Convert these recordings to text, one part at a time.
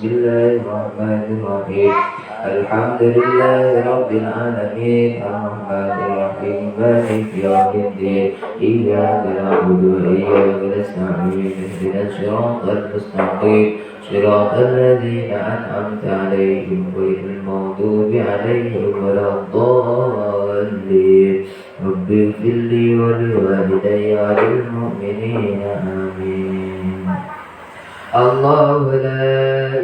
بسم الله الرحمن الرحيم الحمد لله رب العالمين الرحمن الرحيم مالك يوم الدين إياك نعبد وإياك نستعين اهدنا الصراط المستقيم صراط الذين أنعمت عليهم غير المغضوب عليهم ولا الضالين رب اغفر لي ولوالدي وللمؤمنين آمين. الله لا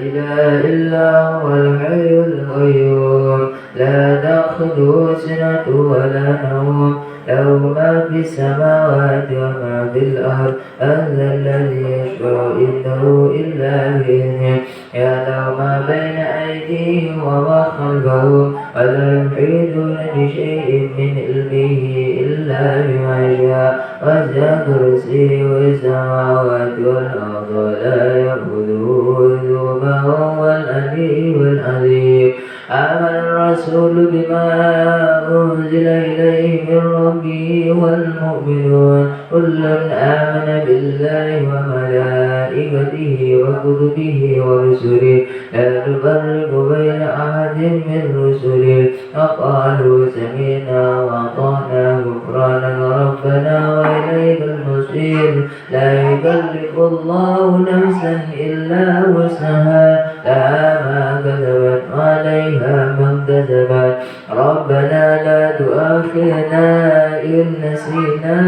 إله إلا هو الحي القيوم لا تأخذه سنة ولا نوم له ما في السماوات وما في الأرض أن الذي يشفع عنده إلا بإذنه يعلم ما بين أيديهم وما خلفهم ولا يحيطون بشيء من علمه إلا بما شاء وسع كرسيه السماوات والأرض ولا يؤوده حفظهما وهو العلي العظيم. آمن الرسول بما أنزل إليه من ربه والمؤمنون كل آمن بالله وملائكته وكتبه ورسله لا نفرق بين أحد من رسله وقالوا سمعنا وأطعنا غفرانك ربنا وإليك المصير. لا يكلف الله نفسا إلا وسعها لها ما كسبت وعليها ما اكتسبت. ربنا لا تؤاخذنا إن نسينا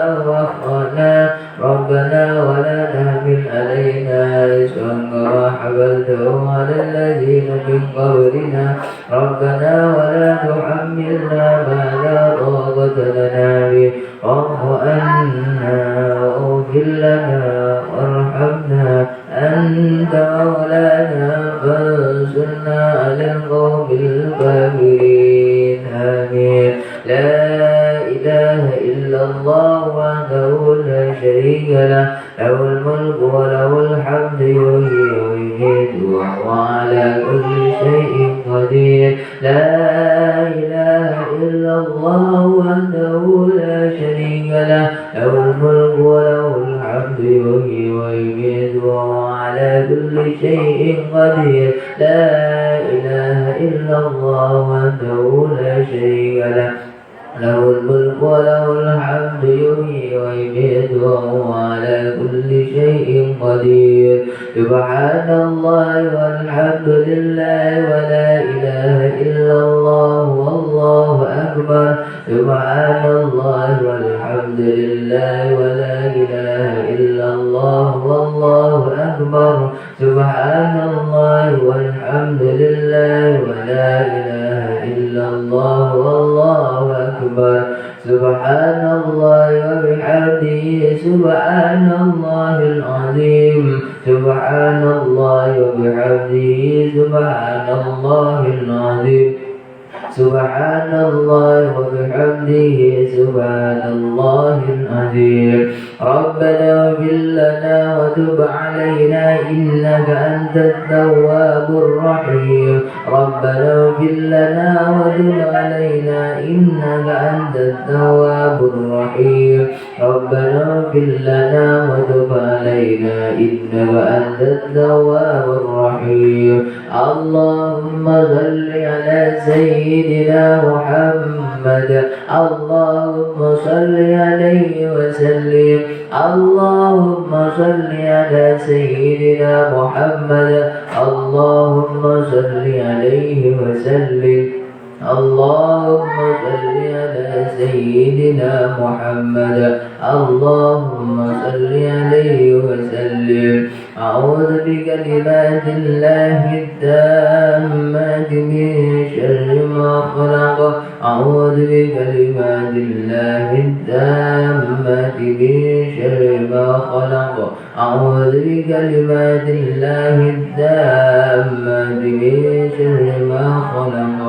أو أخطأنا ربنا ولا تحمل علينا إصرا كما حملته على الذين من قبلنا ربنا ولا تحملنا ما لا طاقة لنا به واعف عنا واغفر لنا وارحمنا أنت مولانا فانصرنا على القوم الكافرين آمين. لا إله إلا الله وحده لا شريك له له الملك وله الحمد يحيي ويميت وهو على كل شيء قدير. لا إله إلا الله وحده لا شريك له له الملك وله الحمد يحيي ويميت وهو على كل شيء قدير. لا إله إلا الله وحده لا شريك له له الملك وله الحمد يحيي ويميت وهو على كل شيء قدير. سبحان الله والحمد لله ولا إله إلا الله والله أكبر. سبحان الله والحمد لله ولا إله إلا الله والله أكبر. سبحان الله والحمد لله ولا إله إلا الله والله أكبر. سبحان الله وبحمده سبحان الله العظيم. سبحان الله وبحمده سبحان الله العظيم. سبحان الله وبحمده سبحان الله العظيم. ربنا اغفر لنا وتب علينا إنك أنت التواب الرحيم. ربنا اغفر لنا وتب علينا إنك أنت التواب الرحيم. ربنا اغفر لنا وتب علينا إنك أنت التواب الرحيم. اللهم صل على سيدنا محمد اللهم صل عليه وسلم. اللهم صل على سيدنا محمد اللهم صل عليه وسلم. اللهم صل على سيدنا محمد اللهم صل عليه وسلم. أعوذ بكلمات الله التامات من شر ما خلق. أعوذ بكلمات الله التامات من شر ما خلق. أعوذ بكلمات الله التامات من شر ما خلق.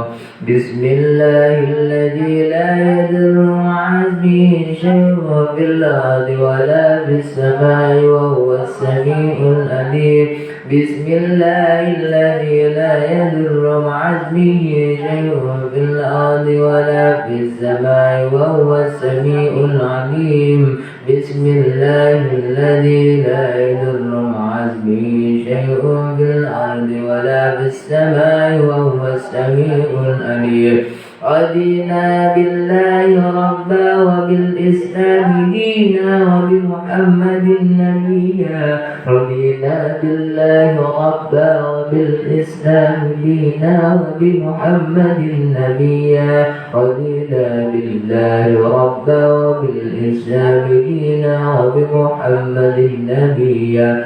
بسم الله الذي لا يضر مع اسمه شيء في الأرض ولا في السماء وهو السميع العليم بسم الله الذي لا يضر مع اسمه شيء في الأرض ولا في السماء وهو السميع العليم بسم الله الذي لا يضر مع اسمه شيء في الأرض ولا في السماء وهو السميع العليم رضينا بالله ربا وبالإسلام دينا وبمحمد نبيا رضينا بالله ربا وبالإسلام دينا وبمحمد نبيا رضينا بالله ربا وبالإسلام دينا وبمحمد نبيا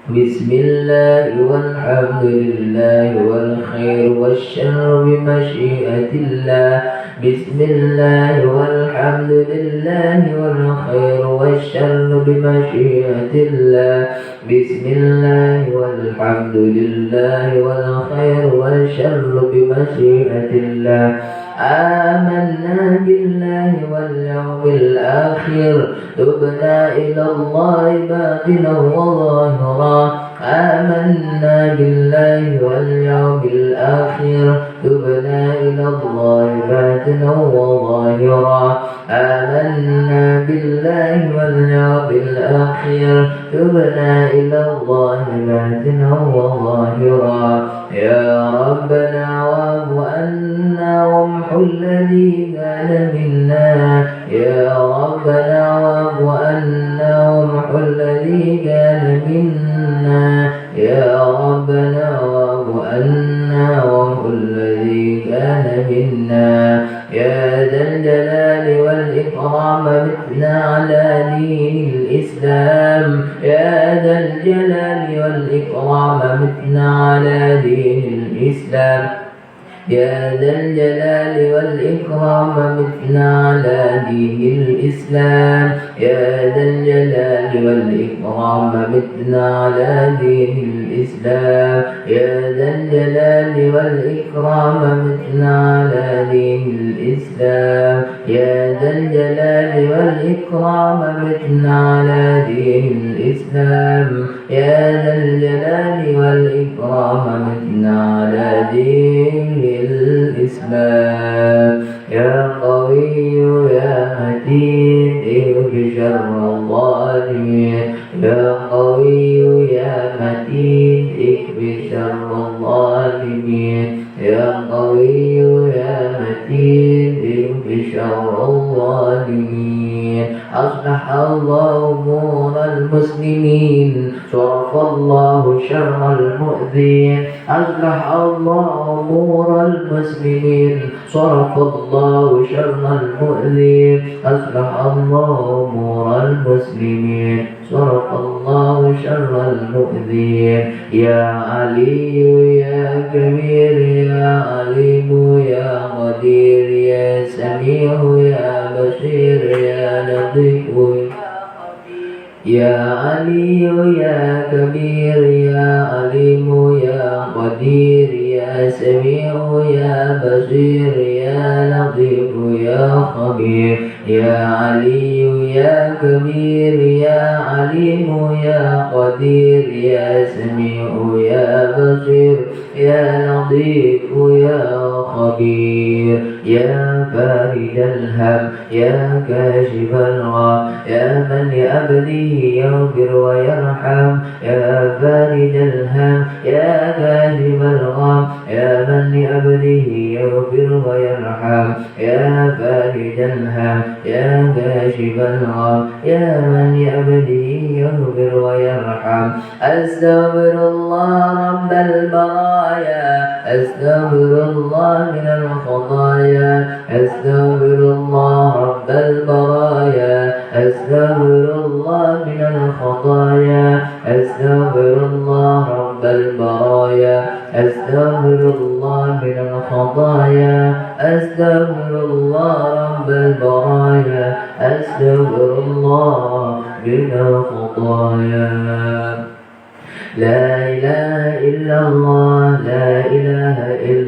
بسم الله والحمد لله والخير والشر بمشيئة الله بسم الله والحمد لله والخير والشر بمشيئة الله بسم الله والحمد لله والخير والشر بمشيئة الله آمنا بالله واليوم الآخر تبنا إلى الله باطنا وظاهرا آمنا بالله واليوم الآخر تبنا إلى الله باطنا وظاهرا آمنا بالله واليوم الآخر تبنا إلى الله باطنا وظاهرا يا ربنا واعف عنا وامحو الذي كان منا يا ربنا واعف عنا وامحو الذي كان منا يا ربنا واعف عنا وامحو الذي كان منا يا ذا الجلال والإكرام متنا على دين الإسلام يا ذا الجلال والإكرام متنا على دين الإسلام يا ذا الجلال والإكرام متنا على دين الإسلام يا ذا الجلال والإكرام متنا على دين الإسلام يا ذا الجلال والإكرام متنا على دين الإسلام يا ذا الجلال والإكرام متنا على دين الإسلام يا ذا الجلال والإكرام متنا على دين الإسلام يا قوي يا متين اكف شر الظالمين يا قوي يا متين اكف شر الظالمين يا قوي يا متين اكف شر الظالمين أصلح الله أمور المسلمين صرف الله شر المؤذين أصلح الله أمور المسلمين صرف الله شر المؤذين أصلح الله أمور المسلمين صرف الله شر المؤذين يا علي يا كبير يا عليم يا قدير يا سميع يا بصير يا لطيف يا علي يا كبير يا عليم يا قدير يا سميع يا بصير يا لطيف يا خبير يا علي يا كبير يا عليم يا قدير يا سميع يا بصير يا لطيف يا خبير يا فارج الهم يا كاشف الغم يا من لأبده يغفر ويرحم يا فارج الهم يا كاشف الغم يا من لأبده يغفر ويرحم يا فارج الهم يا كاشف الغم يا من لأبده يغفر ويرحم أستغفر الله رب البرايا أستغفر الله من الخطايا أستغفر الله رب البرايا أستغفر الله من الخطايا أستغفر الله رب البرايا أستغفر الله من الخطايا أستغفر الله رب البرايا أستغفر الله من الخطايا لا إله إلا الله لا إله إلا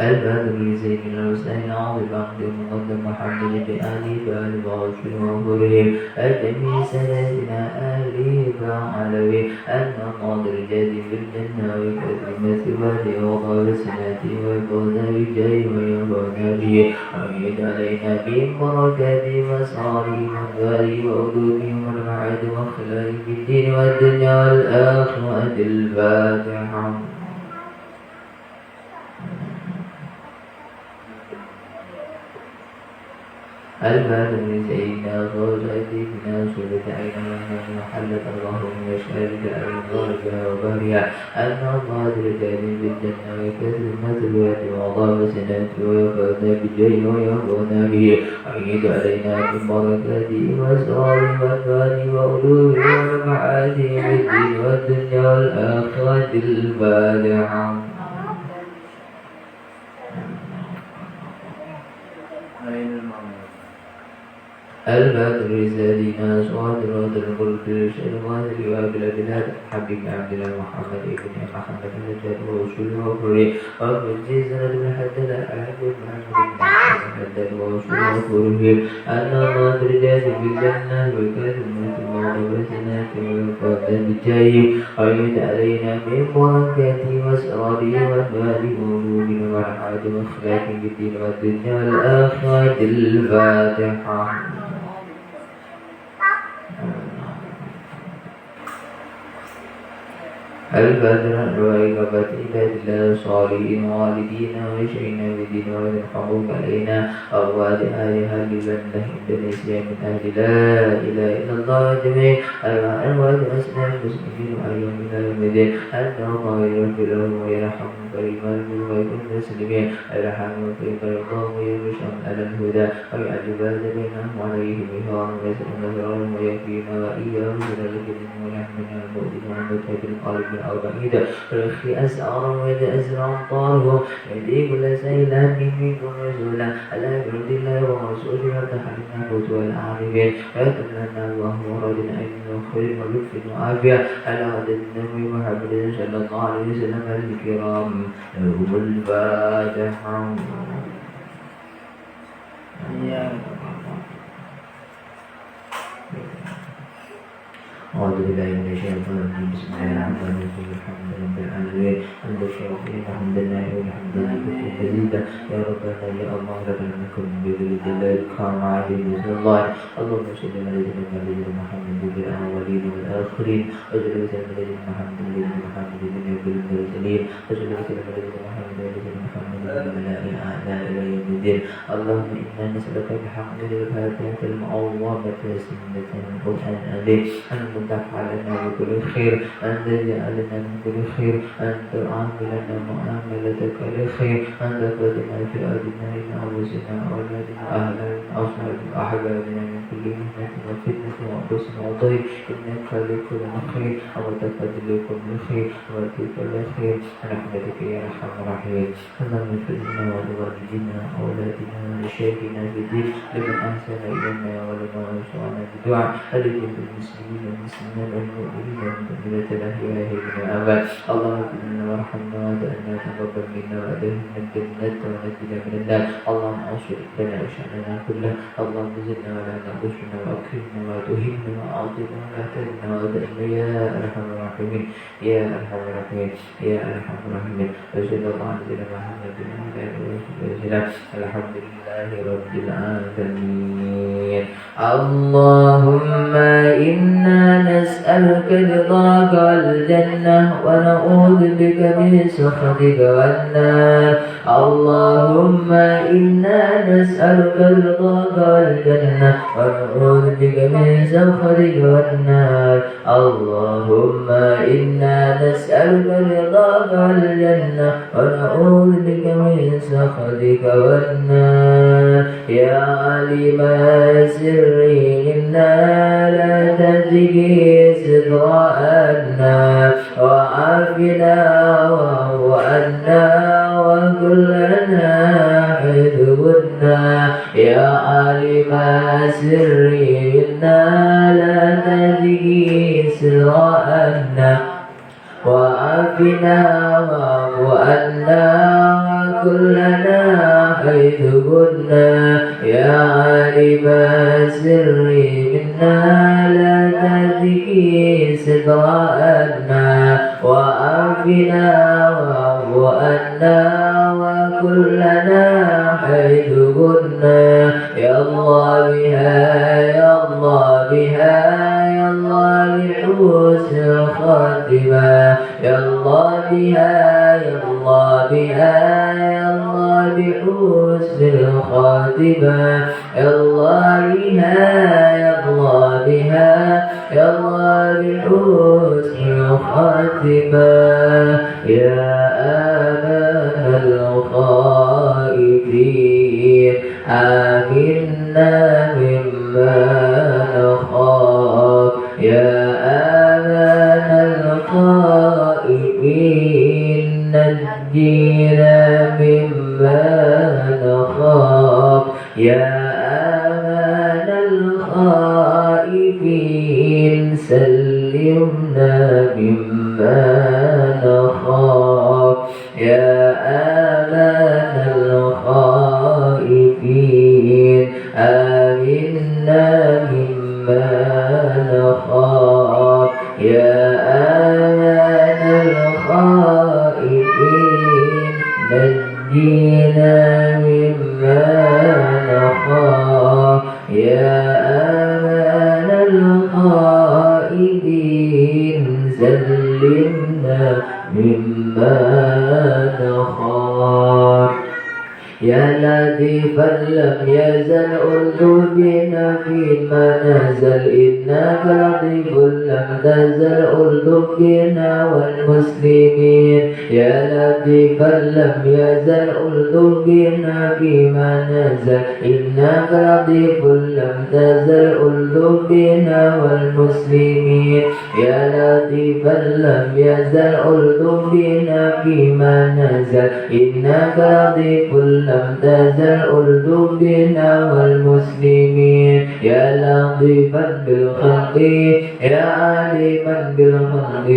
البدر لسيدنا الحسين عظيم عبد المقدم محمد بآله بآل وعشر وغره الجميع سادتنا آله فعلوي أن قادر جاد بالجنة وكثر مثباته وقال سناته وفوز بجاه ويرفعنا به ويجعل علينا ببركات مساره وأنواره وعلومه والمعاد وخلائه في الدين والدنيا والآخرة الفاتحة. الباب من سيدنا صوتنا سورة عيننا محلة اللهم يشهدك أن ظاهرها وبارها أن القادر جاد بالجنة وكثر المثلات وأضاف سنته ويفاز بالجي ويرضنا به ويعيد علينا من بركاته وأسراره وأنواره وعلومه ومعاده الدين والدنيا والآخرة الفاتحة. البدر سيدنا صادرات القلب الشيطان وابل بلاد حبيب عبد الله محمد ابن محمد النجاة ورسول وفري وفي سنة من حدد أحد محمد بن حدد ورسول وفره أن الله درجات بالجنة وكلمة وعبسنات ويفضل بالجاي ويد علينا من بركاته وأسراره وأنواله وعلومه ومعاد وأخلاق بالدين والدنيا والآخرة الفاتحة. البدر وإقامة عباد الله الصالحين والدين وشينا بدين ومن حقوق علينا أرواح أهلها لبنه إندونيسيا من أهل لا إله إلا الله جميع أرواح أسنان المسلمين وأيام إلى يوم الدين أن الله يغفر لهم ويرحمهم كريما ويكون المسلمين يرحمهم كيف يرضى ويرشهم على الهدى ويعجب بينهم عليهم بهار ويسلم ظهرهم ويكفينا وإياهم من الجن ويحملنا المؤذن والمتعب القلب أربعين رخي أسعار ويتأسر طاره يدي كل سيلان منكم رسولا ألا برد الله ورسوله وتحرنا فوت والعارفين ويتمنى الله ورد أجل خير ولطف وعافية على عدد النبي محمد صلى الله عليه وسلم الكرام لهم الفاتحة. أعوذ بالله من الشيطان الرجيم بسم الله الرحمن الرحيم الحمد لله رب العالمين حمد الشاكرين حمد الله والحمد لله جزيلا يا ربنا يا الله لك الملك بذل الجلال الكرام عليه بسم الله اللهم صل على سيدنا محمد بالأولين والآخرين وصل على سيدنا محمد محمد بن المرسلين وصل على سيدنا محمد محمد بالملائكة الأعلى إلى يوم الدين. اللهم إنا نسألك بحق الفاتحة المعوضة سنة القرآن عليه أن تفعل لنا بكل خير أن تجعلنا من كل خير أن تعاملنا معاملتك لخير أن تفادنا في أبنائنا وأنفسنا وأولادنا وأهلنا وأصحابنا وأحبابنا من كل مهنة وفتنة وحسن وضيق إنك لكل خير وتفضل لكل خير وتلك الخير برحمتك يا أرحم الراحمين. اللهم اغفر لنا ولوالدينا وأولادنا ولشيخنا في الدين لمن أحسن إلينا ولمن أوصانا بدعاء لجميع المسلمين والمسلمين والمؤمنين والمؤمنات الأحياء من الأموات. اللهم اغفر لنا وارحمنا وأنت تقبل منا وأدخلنا الجنة ونجنا من النار. اللهم أنصر لنا وشأننا كله. اللهم زدنا ولا تنقصنا وأكرمنا ولا تهنا وأعطنا ولا تهنا وأدعنا يا أرحم الراحمين يا أرحم الراحمين يا أرحم الراحمين. وصلى الله على سيدنا محمد وعلى آله وصحبه وسلم. الحمد لله رب العالمين. اللهم إنا نسألك رضاك والجنة ونعوذ بك من سخطك والنار. اللهم إنا نسألك رضاك والجنة ونعوذ بك من سخطك والنار. اللهم إنا نسألك رضاك والجنة ونعوذ بك من سخطك والنار. يا عليم سري إنا لا تزكي سترنا وعافنا وأنا وكلنا حذبنا. يا عليم سري إنا لا تزكي سترنا وعافنا وأنا وكلنا حيث كنا يا عالم السر منا لا تهتكي سترنا وعافنا واعف عنا وكلنا حيث كنا يا الله بها يا الله بها يا الله بحسن الخاتمة يا الله بها يا الله بها يا الله بحسن الخاتمة يا الله بها يا الله بها يا الله بحسن الخاتمة يا آمن الخائفين آمنا مما نخاف يا آمن الخائفين نجينا مما نخاف يا آمن الخائفين سلمنا مما نخاف يا آمن الخائفين آمنا مما نخاف يا آمن الخائفين نجينا مما نخاف يا آمن الخائفين سلمنا مما نخاف يا لطيفا لم يزل أرجو بنا فيما نزل إنك لطيف لم تزل أرجو بنا والمسلمين يا لطيفا لم يزل أرجو بنا فيما نزل إنك لطيف لم تزل أرجو بنا والمسلمين يا لطيفا لم يزل أرجو بنا فيما نزل إنك لطيف لم تزل أرجو بنا والمسلمين يا لطيفا بالخلق يا عالما بالخلق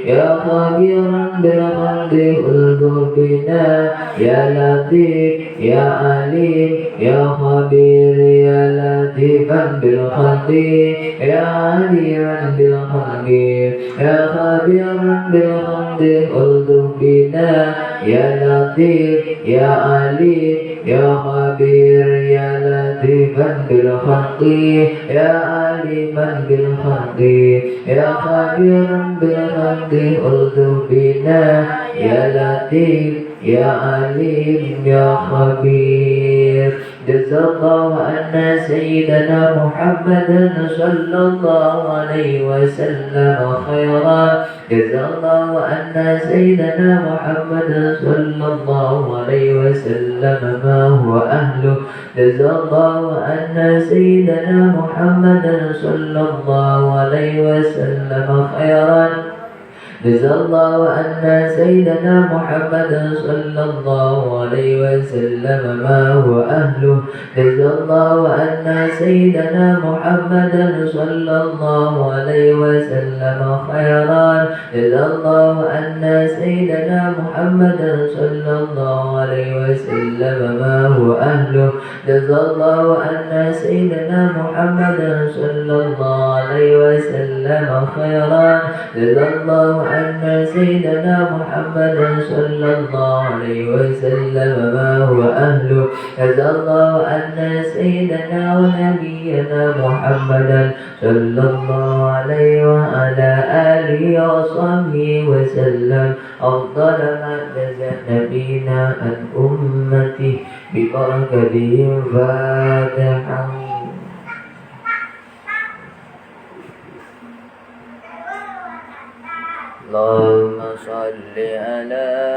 يا خبيرا بالخلق أرجو بنا يا لطيف يا عليم يا خبير يا لطيفا بالخلق يا عليما بالخلق يا خبيرا بالخلق أرجو بنا يا لطيف يا عليم يا خبير يا لطيفا بالخلق يا عليما بالخلق يا خبيرا بالخلق أرجو بنا يا لطيف يا عليم يا خبير جزا الله عنا سيدنا محمدا صلى الله عليه وسلم خيرا جزا الله عنا سيدنا محمدا صلى الله عليه وسلم ما هو أهله جزا الله عنا سيدنا محمدا صلى الله عليه وسلم خيرا جزا الله عنا سيدنا محمدا صلى الله عليه وسلم ما هو أهله جزا الله عنا سيدنا محمدا صلى الله عليه وسلم خيرا جزا الله عنا سيدنا محمدا صلى الله عليه وسلم ما هو أهله جزا الله عنا سيدنا محمدا صلى الله عليه وسلم خيرا جزا الله عنا سيدنا محمدا صلى الله عليه وسلم ما هو أهله جزا الله عنا سيدنا ونبينا محمدا صلى الله عليه وعلى آله وصحبه وسلم أفضل ما جزى نبينا عن أمته ببركتهم فاتحا اللهم صل على